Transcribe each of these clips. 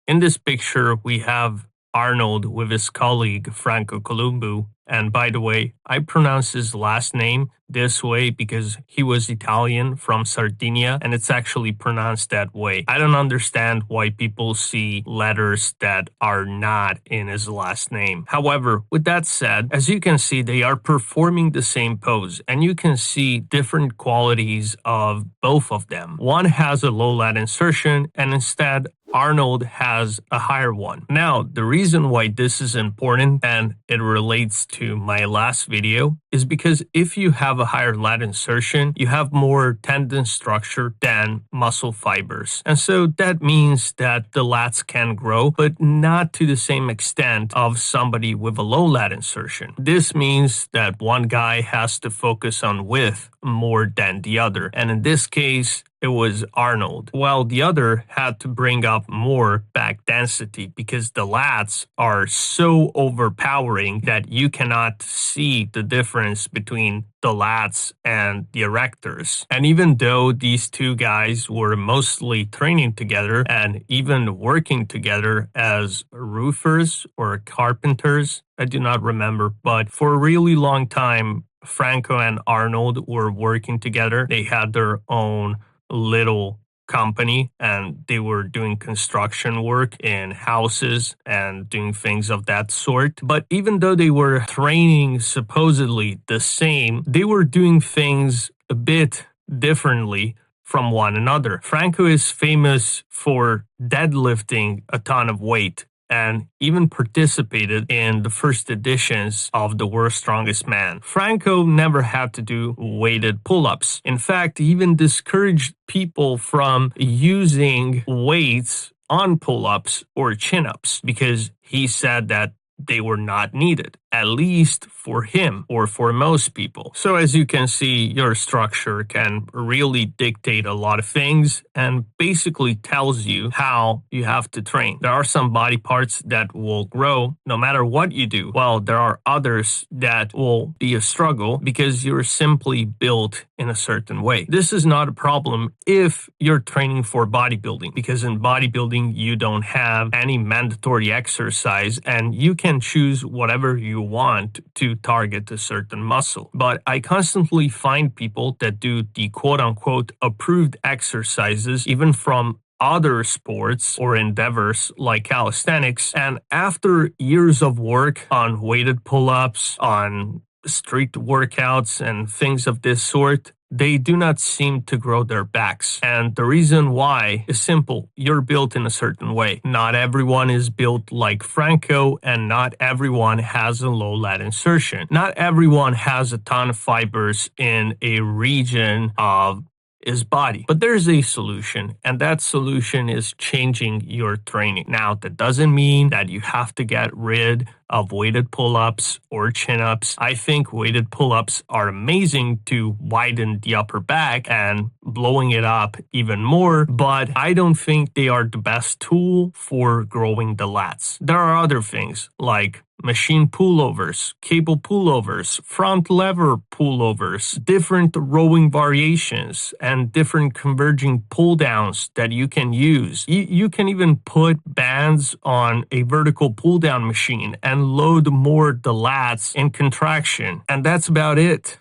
In this picture, we have Arnold with his colleague Franco Columbu. And by the way, I pronounce his last name this way because he was Italian from Sardinia and it's actually pronounced that way. I don't understand why people see letters that are not in his last name. However, with that said, as you can see, they are performing the same pose and you can see different qualities of both of them. One has a low lat insertion and instead Arnold has a higher one. Now, the reason why this is important and it relates to my last video is because if you have a higher lat insertion, you have more tendon structure than muscle fibers. And so that means that the lats can grow, but not to the same extent of somebody with a low lat insertion. This means that one guy has to focus on width more than the other. And in this case, it was Arnold, while the other had to bring up more back density because the lats are so overpowering that you cannot see the difference between the lats and the erectors. And even though these two guys were mostly training together and even working together as roofers or carpenters, I do not remember, but for a really long time, Franco and Arnold were working together. They had their own little company and they were doing construction work in houses and doing things of that sort. But even though they were training supposedly the same, they were doing things a bit differently from one another. Franco is famous for deadlifting a ton of weight and even participated in the first editions of The World's Strongest Man. Franco never had to do weighted pull-ups. In fact, he even discouraged people from using weights on pull-ups or chin-ups because he said that they were not needed, at least for him or for most people. So as you can see, your structure can really dictate a lot of things and basically tells you how you have to train. There are some body parts that will grow no matter what you do, while there are others that will be a struggle because you're simply built in a certain way. This is not a problem if you're training for bodybuilding, because in bodybuilding you don't have any mandatory exercise and you can choose whatever you want to target a certain muscle. But I constantly find people that do the quote-unquote approved exercises, even from other sports or endeavors like calisthenics, and after years of work on weighted pull-ups, on street workouts and things of this sort, they do not seem to grow their backs. And the reason why is simple. You're built in a certain way. Not everyone is built like Franco, and not everyone has a low lat insertion. Not everyone has a ton of fibers in a region of his body. But there's a solution, and that solution is changing your training. Now, that doesn't mean that you have to get rid of weighted pull-ups or chin-ups. I think weighted pull-ups are amazing to widen the upper back and blowing it up even more, but I don't think they are the best tool for growing the lats. There are other things like machine pullovers, cable pullovers, front lever pullovers, different rowing variations, and different converging pull downs that you can use. You can even put bands on a vertical pull down machine and load more the lats in contraction. And that's about it.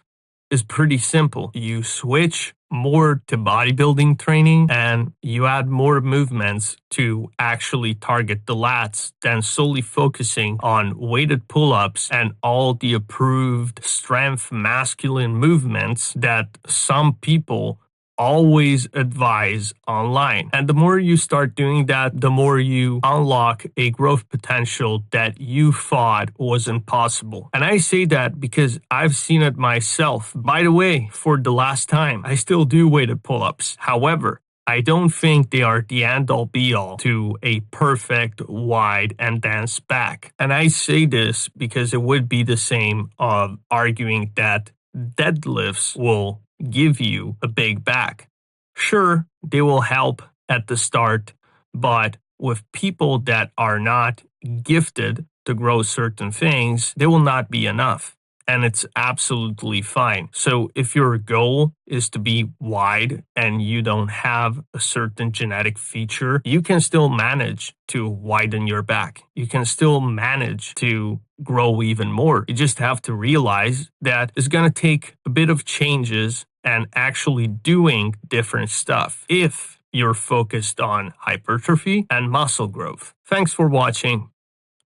It's pretty simple. You switch more to bodybuilding training and you add more movements to actually target the lats than solely focusing on weighted pull-ups and all the approved strength masculine movements that some people always advise online. And the more you start doing that, the more you unlock a growth potential that you thought was impossible. And I say that because I've seen it myself. By the way, for the last time, I still do weighted pull-ups. However, I don't think they are the end-all be-all to a perfect, wide, and dense back. And I say this because it would be the same of arguing that deadlifts will give you a big back. Sure, they will help at the start, but with people that are not gifted to grow certain things, they will not be enough. and it's absolutely fine. So if your goal is to be wide and you don't have a certain genetic feature, you can still manage to widen your back. You can still manage to grow even more. You just have to realize that it's going to take a bit of changes and actually doing different stuff if you're focused on hypertrophy and muscle growth. Thanks for watching.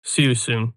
See you soon.